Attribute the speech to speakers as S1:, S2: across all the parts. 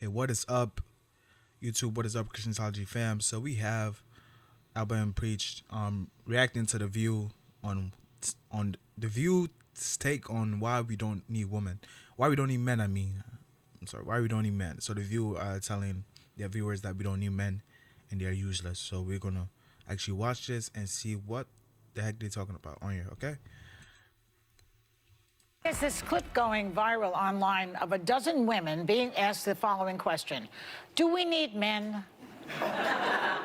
S1: Hey, what is up, YouTube? What is up, Christianology fam? So we have Alba and Preach reacting to the View on the View's take on why we don't need women, why we don't need men. I'm sorry, why we don't need men. So the View are telling their viewers that we don't need men and they're useless. So we're gonna actually watch this and see what the heck they're talking about on here. Okay.
S2: There's this clip going viral online of a dozen women being asked the following question: do we need men?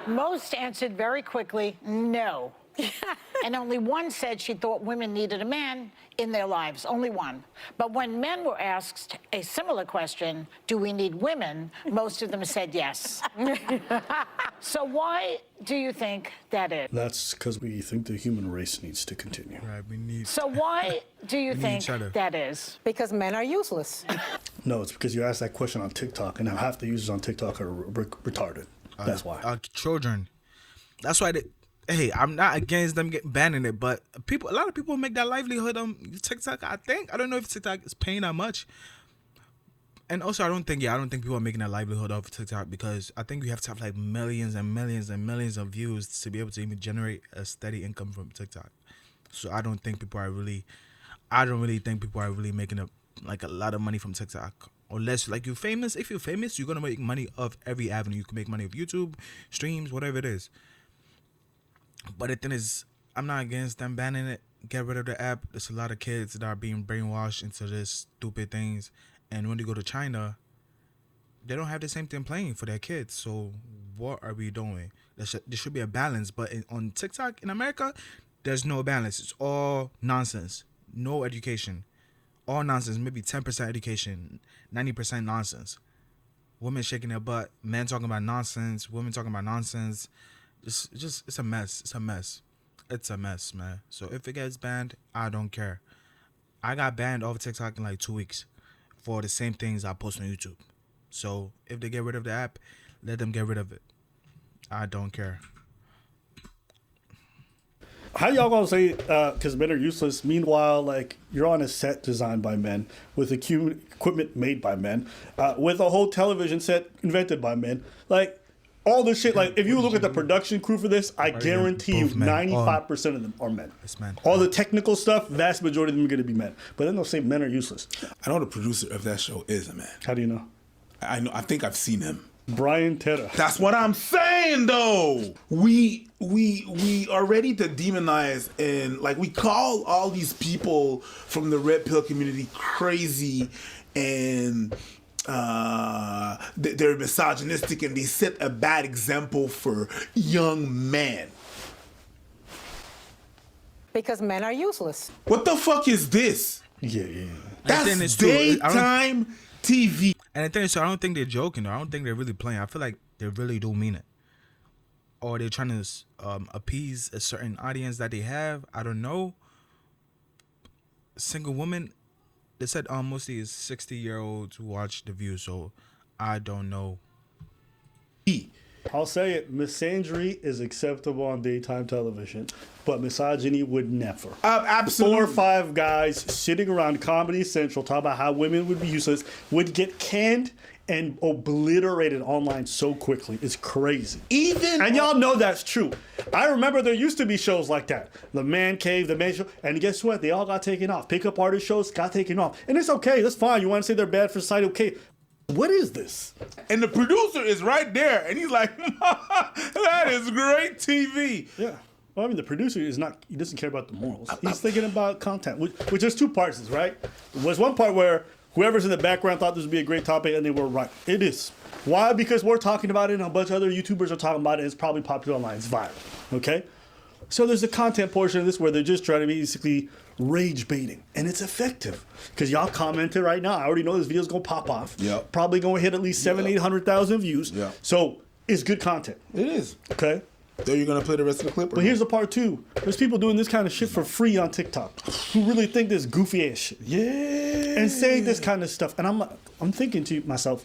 S2: Most answered very quickly, no. And only one said she thought women needed a man in their lives, only one. But when men were asked a similar question, do we need women, most of them said yes. So why do you think that is?
S3: That's because we think the human race needs to continue.
S1: Right. We need.
S2: So why do you think
S1: each other.
S2: that is?
S4: Because men are useless.
S3: No, it's because you asked that question on TikTok, and now half the users on TikTok are retarded. That's why.
S1: Children. That's why hey, I'm not against them banning it, but a lot of people make that livelihood on TikTok. I don't know if TikTok is paying that much. And also, I don't think people are making a livelihood off of TikTok, because I think you have to have like millions and millions and millions of views to be able to even generate a steady income from TikTok. So I don't think people are really making a lot of money from TikTok. Unless like you're famous. If you're famous, you're gonna make money off every avenue. You can make money off YouTube, streams, whatever it is. But the thing is, I'm not against them banning it. Get rid of the app. There's a lot of kids that are being brainwashed into this stupid things. And when they go to China, they don't have the same thing playing for their kids. So what are we doing? There should be a balance. But on TikTok in America, there's no balance. It's all nonsense. No education. All nonsense. Maybe 10% education. 90% nonsense. Women shaking their butt. Men talking about nonsense. Women talking about nonsense. It's a mess. It's a mess. It's a mess, man. So if it gets banned, I don't care. I got banned off TikTok in like 2 weeks for the same things I post on YouTube. So if they get rid of the app, let them get rid of it. I don't care.
S3: How y'all gonna say because men are useless? Meanwhile, like, you're on a set designed by men, with equipment made by men, with a whole television set invented by men. Like, all this shit, like, if you look at the production crew for this, I guarantee you 95% of them are men.
S1: It's men.
S3: All the technical stuff, vast majority of them are going to be men. But then they'll say men are useless.
S5: I know the producer of that show is a man.
S3: How do you know?
S5: I know. I think I've seen him.
S3: Brian Teta.
S5: That's what I'm saying, though. We are ready to demonize, and like, we call all these people from the red pill community crazy, and they're misogynistic, and they set a bad example for young men.
S4: Because men are useless.
S5: What the fuck is this?
S3: Yeah.
S5: That's daytime TV.
S1: And the thing is, so I don't think they're joking. Though. I don't think they're really playing. I feel like they really do mean it. Or they're trying to appease a certain audience that they have. I don't know. Single woman. They said mostly is 60-year-olds who watch The View. So I don't know.
S3: I'll say it. Misandry is acceptable on daytime television, but misogyny would never.
S5: Absolutely.
S3: 4 or 5 guys sitting around Comedy Central talking about how women would be useless would get canned and obliterated online so quickly. It's crazy. And y'all know that's true. I remember there used to be shows like that. The Man Cave, The Man Show. And guess what? They all got taken off. Pickup artist shows got taken off. And it's okay. That's fine. You want to say they're bad for society? Okay. What is this?
S5: And the producer is right there, and he's like, that is great TV.
S3: Yeah. Well, I mean, the producer he doesn't care about the morals. He's thinking about content, which there's 2 parts, right? There's one part where whoever's in the background thought this would be a great topic, and they were right. It is. Why? Because we're talking about it, and a bunch of other YouTubers are talking about it, and it's probably popular online. It's viral. Okay? So there's the content portion of this where they're just trying to basically rage baiting, and it's effective because y'all commented right now. I already know this video's gonna pop off.
S5: Yep.
S3: Probably gonna hit at least 700,000-800,000 views.
S5: Yeah.
S3: So it's good content.
S5: It is.
S3: Okay.
S5: So you're gonna play the rest of the clip?
S3: But here's the part 2. There's people doing this kind of shit for free on TikTok who really think this goofy ass shit.
S5: Yeah.
S3: And saying this kind of stuff, and I'm thinking to myself,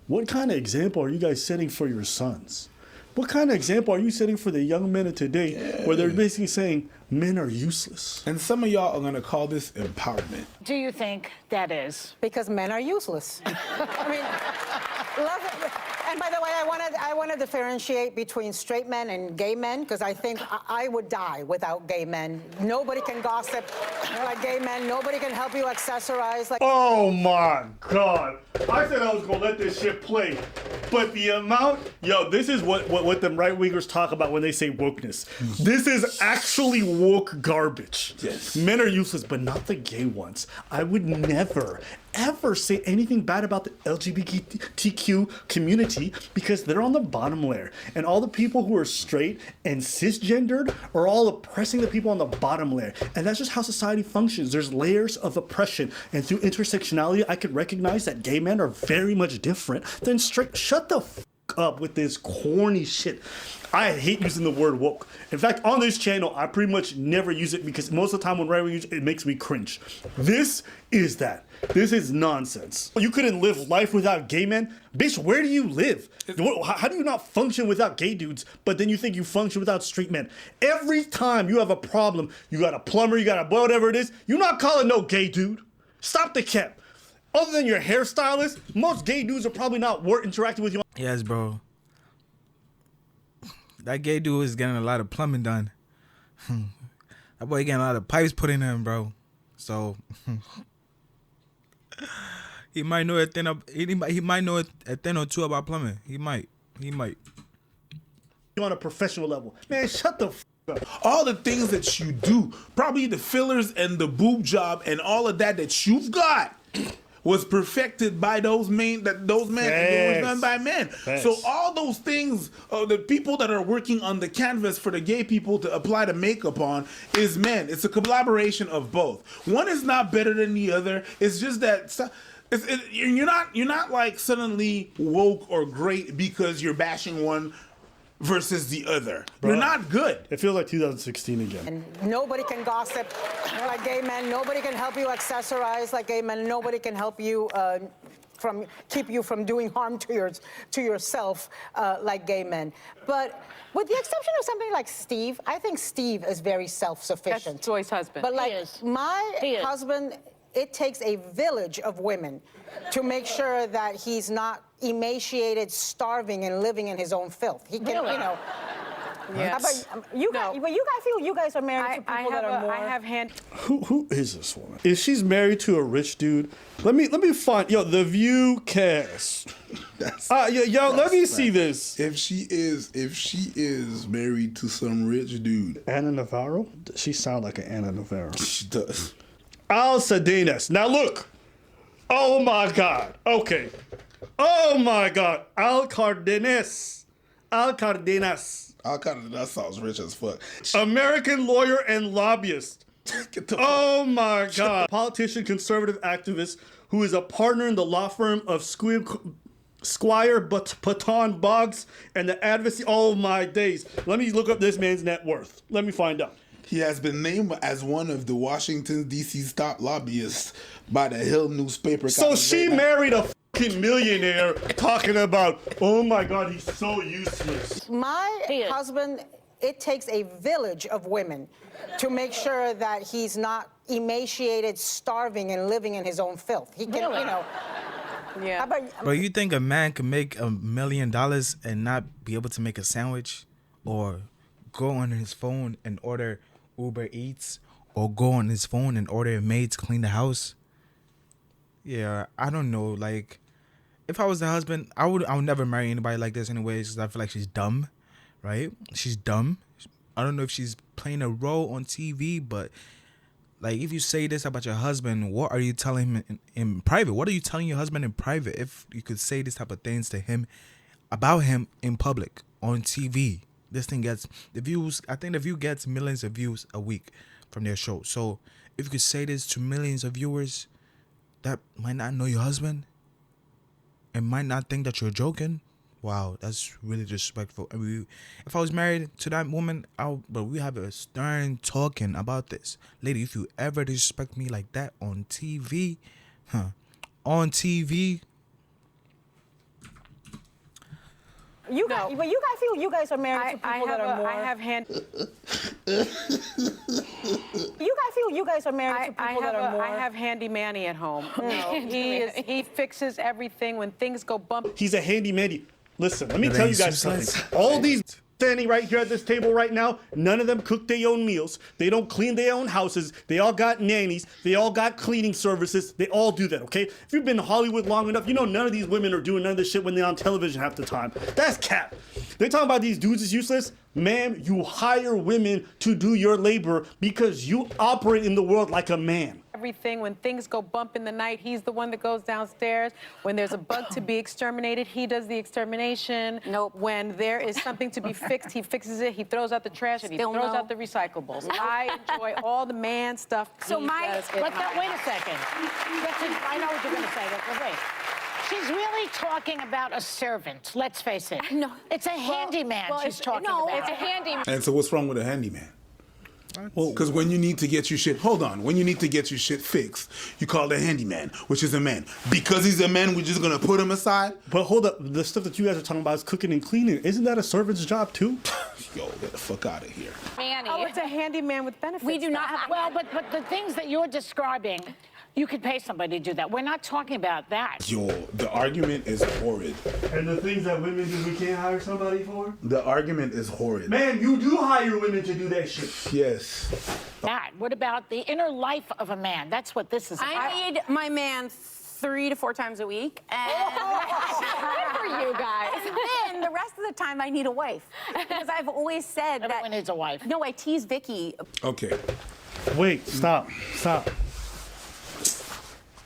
S3: what kind of example are you guys setting for your sons? What kind of example are you setting for the young men of today where they're basically saying men are useless?
S5: And some of y'all are going to call this empowerment.
S2: Do you think that is?
S4: Because men are useless. I mean, And by the way, I want to differentiate between straight men and gay men because I think I would die without gay men. Nobody can gossip like gay men. Nobody can help you accessorize like.
S3: Oh my God! I said I was gonna let this shit play, but the amount, this is what them right wingers talk about when they say wokeness. This is actually woke garbage.
S5: Yes.
S3: Men are useless, but not the gay ones. I would never ever say anything bad about the LGBTQ community because they're on the bottom layer. And all the people who are straight and cisgendered are all oppressing the people on the bottom layer. And that's just how society functions. There's layers of oppression. And through intersectionality, I could recognize that gay men are very much different than straight. Shut the f up with this corny shit. I hate using the word woke. In fact, on this channel, I pretty much never use it because most of the time when I use it, it makes me cringe. This is that. This is nonsense. You couldn't live life without gay men? Bitch, where do you live? How do you not function without gay dudes, but then you think you function without straight men? Every time you have a problem, you got a plumber, you got a whatever it is, you're not calling no gay dude. Stop the cap. Other than your hairstylist, most gay dudes are probably not interacting with you.
S1: Yes, bro. That gay dude is getting a lot of plumbing done. That boy getting a lot of pipes put in him, bro. So he might know a thing. He might know a thing or two about plumbing. He might.
S3: On a professional level. Man, shut the f up.
S5: All the things that you do, probably the fillers and the boob job and all of that you've got was perfected by those men, and it was done by men.
S3: Yes.
S5: So all those things, the people that are working on the canvas for the gay people to apply the makeup on is men. It's a collaboration of both. One is not better than the other. It's just that you're not like suddenly woke or great because you're bashing one versus the other. You're not good.
S3: It feels like 2016 again.
S4: And nobody can gossip like gay men. Nobody can help you accessorize like gay men. Nobody can help you keep you from doing harm to yourself like gay men. But with the exception of somebody like Steve, I think Steve is very self-sufficient.
S6: That's Joy's husband.
S4: But like
S2: He is.
S4: my husband, it takes a village of women to make sure that he's not emaciated, starving, and living in his own filth. He can, you know.
S6: Yes.
S4: But you guys feel you guys are married to people that are more.
S6: I have hand.
S3: Who is this woman? If she's married to a rich dude, let me find The View cast. Let me see this.
S7: If she is married to some rich dude,
S3: Ana Navarro? She sounds like an Ana Navarro.
S7: she does.
S3: Al Sadenas. Now look. Oh my God. Okay. Oh my God. Al Cardenas.
S7: That sounds rich as fuck.
S3: American lawyer and lobbyist.
S7: Get the
S3: Oh my God. Politician, conservative activist who is a partner in the law firm of Squire Patton Boggs and the advocacy. Oh my days. Let me look up this man's net worth. Let me find out.
S7: He has been named as one of the Washington, D.C.'s top lobbyists by the Hill newspaper.
S3: So she married a fucking millionaire talking about, oh my God, he's so useless.
S4: My husband, it takes a village of women to make sure that he's not emaciated, starving, and living in his own filth. He can, you know.
S6: Yeah.
S4: How about,
S1: But you think a man can make $1 million and not be able to make a sandwich, or go on his phone and order Uber Eats, or go on his phone and order a maid to clean the house? Yeah, I don't know. Like, if I was the husband, I would never marry anybody like this anyways, because I feel like she's dumb, right? She's dumb. I don't know if she's playing a role on TV, but like, if you say this about your husband, what are you telling him in private? What are you telling your husband in private if you could say this type of things to him, about him in public, on TV? This thing gets the views. I think The View gets millions of views a week from their show. So if you could say this to millions of viewers that might not know your husband and might not think that you're joking, wow, that's really disrespectful. And if I was married to that woman, but we have a stern talking about this. Lady, if you ever disrespect me like that on TV, on TV.
S4: but you guys feel you guys are married to people that are more.
S6: I have hand.
S4: You guys are married to people that are more.
S6: I have Handy Manny at home. You know, he fixes everything when things go bump.
S3: He's a handyman. Listen, let me
S1: But
S3: tell
S1: they
S3: you guys something.
S1: useless.
S3: All these standing right here at this table right now, none of them cook their own meals. They don't clean their own houses. They all got nannies. They all got cleaning services. They all do that, okay? If you've been in Hollywood long enough, you know none of these women are doing none of this shit when they're on television half the time. That's cap. They talking about these dudes is useless. Ma'am, you hire women to do your labor because you operate in the world like a man.
S6: Everything when things go bump in the night, he's the one that goes downstairs. When there's a bug to be exterminated, he does the extermination.
S8: Nope.
S6: When there is something to be fixed, he fixes it. He throws out the trash and he
S8: Still
S6: throws
S8: no.
S6: out the recyclables. I enjoy all the man stuff.
S8: So
S6: he
S8: my-
S6: does at
S2: But
S6: my
S2: wait a
S6: house.
S2: second. I know what you're going to say, but wait. She's really talking about a servant, let's face it.
S8: No.
S2: It's a handyman she's talking
S8: no,
S2: about.
S8: it's a handyman.
S5: And so what's wrong with a handyman? Because when you need to get your shit, when you need to get your shit fixed, you call the handyman, which is a man. Because he's a man, we're just gonna put him aside?
S3: But hold up, the stuff that you guys are talking about is cooking and cleaning. Isn't that a servant's job too?
S5: Yo, get the fuck out of here.
S8: Manny.
S6: Oh, it's a handyman with benefits.
S8: We do not have.
S2: Well, but the things that you're describing, you could pay somebody to do that. We're not talking about that.
S5: Yo, the argument is horrid.
S3: And the things that women do, we can't hire somebody for?
S5: The argument is horrid.
S3: Man, you do hire women to do that shit.
S5: Yes.
S2: That. What about the inner life of a man? That's what this is about.
S8: I need my man 3 to 4 times a week, and good for you guys. And then the rest of the time, I need a wife because I've always said that.
S2: Everyone needs a wife.
S8: No, I tease Vicky.
S5: Okay.
S3: Wait, stop.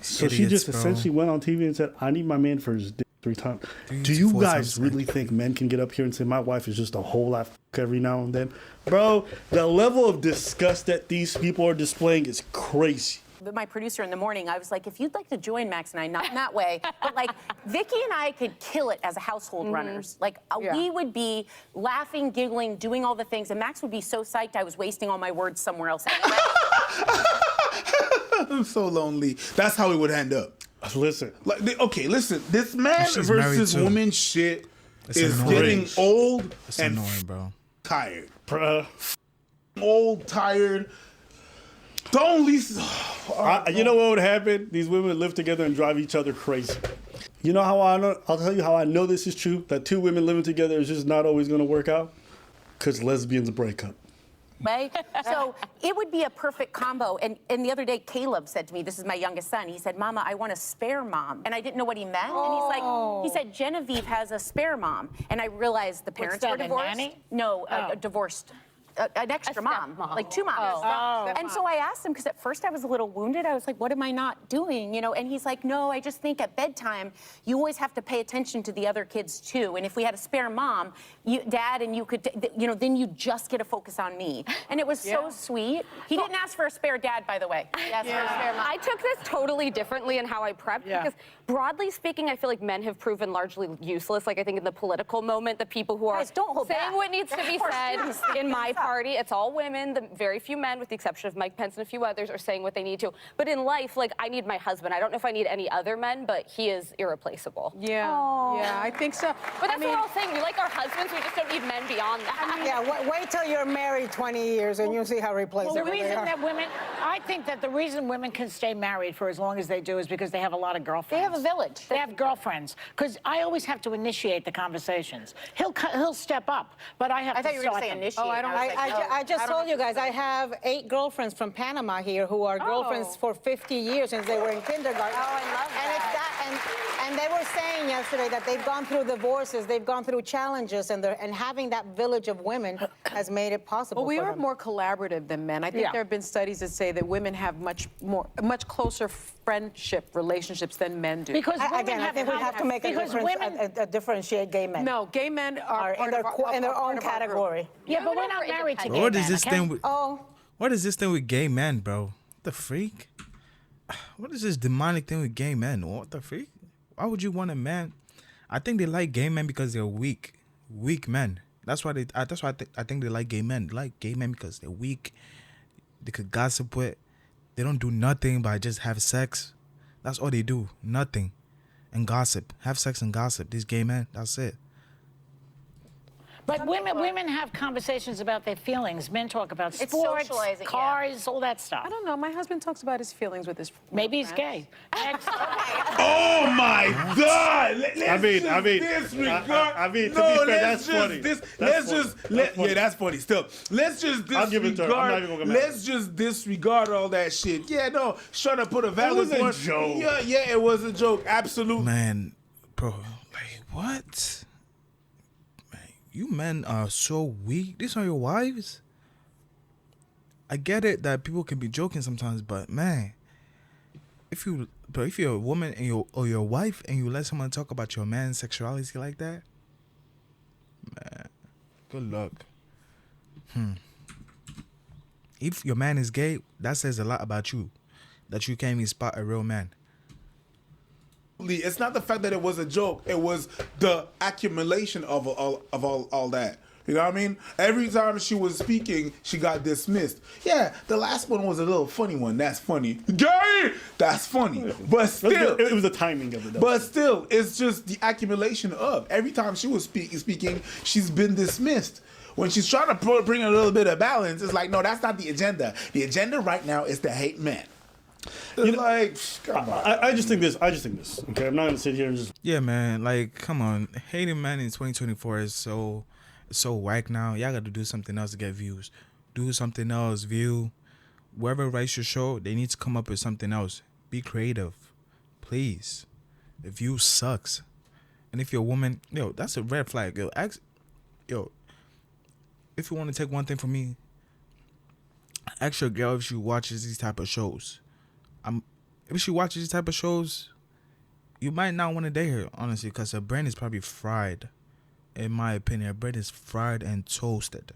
S3: So she
S1: Idiots,
S3: just
S1: bro.
S3: essentially went on TV and said, I need my man for his dick 3 times. Do
S1: 3 to
S3: you
S1: 4
S3: guys
S1: times a
S3: really think men can get up here and say, my wife is just a whole lot every now and then? Bro, the level of disgust that these people are displaying is crazy.
S8: My producer in the morning, I was like, if you'd like to join Max and I, not in that way, but like Vicky and I could kill it as a household runners. Like we would be laughing, giggling, doing all the things, and Max would be so psyched I was wasting all my words somewhere else. Anyway.
S5: I'm so lonely. That's how it would end up.
S3: Listen,
S5: Like, listen. This man
S1: She's married
S5: versus
S1: too.
S5: woman shit
S1: It's
S5: is
S1: annoying.
S5: getting old
S1: It's
S5: and
S1: annoying, bro.
S5: tired.
S3: bruh.
S5: Old, tired. Don't listen.
S3: You know what would happen? These women would live together and drive each other crazy. You know how I know? I'll tell you how I know this is true. That 2 women living together is just not always going to work out. Because lesbians break up.
S8: Right? So it would be a perfect combo. And the other day, Caleb said to me, this is my youngest son, he said, Mama, I want a spare mom. And I didn't know what he meant. And he's like, he said, Genevieve has a spare mom. And I realized the parents
S2: that,
S8: were
S2: a
S8: divorced.
S2: nanny?
S8: No, divorced. An extra mom,
S6: stepmom.
S8: like 2 moms. And so I asked him, because at first I was a little wounded. I was like, what am I not doing? You know, and he's like, no, I just think at bedtime, you always have to pay attention to the other kids too. And if we had a spare mom, Dad and you could, then you just get to focus on me. And it was so sweet. He didn't ask for a spare dad, by the way. He asked for a spare mom.
S9: I took this totally differently in how I prepped because broadly speaking, I feel like men have proven largely useless. Like I think in the political moment, the people who are
S8: Guys, don't hold
S9: saying
S8: back.
S9: what needs to be
S8: Or
S9: said
S8: please.
S9: in my party, it's all women. The very few men, with the exception of Mike Pence and a few others, are saying what they need to. But in life, like I need my husband. I don't know if I need any other men, but he is irreplaceable.
S6: Yeah, I think so.
S9: But that's what we're all saying. We like our husbands. We just don't need men beyond that.
S4: Yeah, wait till you're married 20 years and you'll see how
S2: Well,
S4: replaceable
S2: the
S4: they
S2: reason
S4: are.
S2: that women, I think that the reason women can stay married for as long as they do is because they have a lot of girlfriends.
S8: They have a village.
S2: They have girlfriends. Because I always have to initiate the conversations. He'll step up, but I have
S8: I
S2: to
S8: thought you were going
S2: start
S8: to say
S2: them.
S8: initiate.
S6: Oh, I don't-
S8: was like, no,
S4: I just
S8: don't
S4: told
S8: have
S4: you
S8: to
S4: guys, I have 8 girlfriends from Panama here who are girlfriends for 50 years since they were in kindergarten.
S8: Oh, I love
S4: And it's
S8: that.
S4: and they were saying yesterday that they've gone through divorces, they've gone through challenges, and having that village of women has made it possible
S6: Well, we
S4: for
S6: are
S4: them.
S6: more collaborative than men. I think
S2: Yeah.
S6: there have been studies that say that women have much closer friendship relationships than men do.
S2: Because women
S4: Again, I think we have to make a
S2: because
S4: difference,
S2: women,
S4: differentiate gay men.
S6: No, gay men are
S4: in their own category.
S2: yeah, but we're
S9: Women
S2: not
S9: are
S2: married to gay
S1: What is
S2: men,
S1: this
S2: okay?
S1: thing with?
S4: Oh,
S1: What is this thing with gay men, bro? What the freak? What is this demonic thing with gay men? What the freak? Why would you want a man? I think they like gay men because they're weak men. That's why I think they like gay men. They like gay men because they're weak. They could gossip with. They don't do nothing but just have sex. That's all they do. Nothing. And gossip. Have sex and gossip. These gay men. That's it.
S2: But women have conversations about their feelings. Men talk about
S8: It's
S2: sports,
S8: socializing, yeah.
S2: cars, all that stuff.
S6: I don't know. My husband talks about his feelings with his
S2: Maybe he's
S6: friends.
S2: gay. Next.
S5: Oh my God!
S3: I mean,
S5: disregard.
S3: to be fair, that's funny.
S5: Yeah, that's funny. Still, let's just disregard.
S3: I'll give it to her. I'm not even gonna get mad.
S5: Let's just disregard all that shit. Yeah, no, trying to put a valid
S3: was a
S5: point.
S3: joke.
S5: Yeah, it was a joke. Absolutely.
S1: Man, bro, like what? Man, you men are so weak. These are your wives. I get it that people can be joking sometimes, but man, if you're a woman and or your wife and you let someone talk about your man's sexuality like that, man, good luck. If your man is gay, that says a lot about you, that you can't even spot a real man.
S5: It's not the fact that it was a joke. It was the accumulation of all that. You know what I mean? Every time she was speaking, she got dismissed. Yeah, the last one was a little funny one. That's funny. Gay! That's funny. But still,
S3: it was the timing of it.
S5: but still, it's just the accumulation of. Every time she was speaking, she's been dismissed. When she's trying to bring a little bit of balance, it's like, no, that's not the agenda. The agenda right now is to hate men. It's come on.
S3: I just think this. Okay, I'm not gonna sit here and just.
S1: Yeah, man. Like, come on. Hating men in 2024 is so whack now. Y'all got to do something else to get views. Do something else. View. Whoever writes your show, they need to come up with something else. Be creative, please. The view sucks. And if you're a woman, that's a red flag. If you want to take one thing from me, ask your girl if she watches these type of shows. If she watches these type of shows, you might not want to date her, honestly, because her brain is probably fried. In my opinion, her brain is fried and toasted.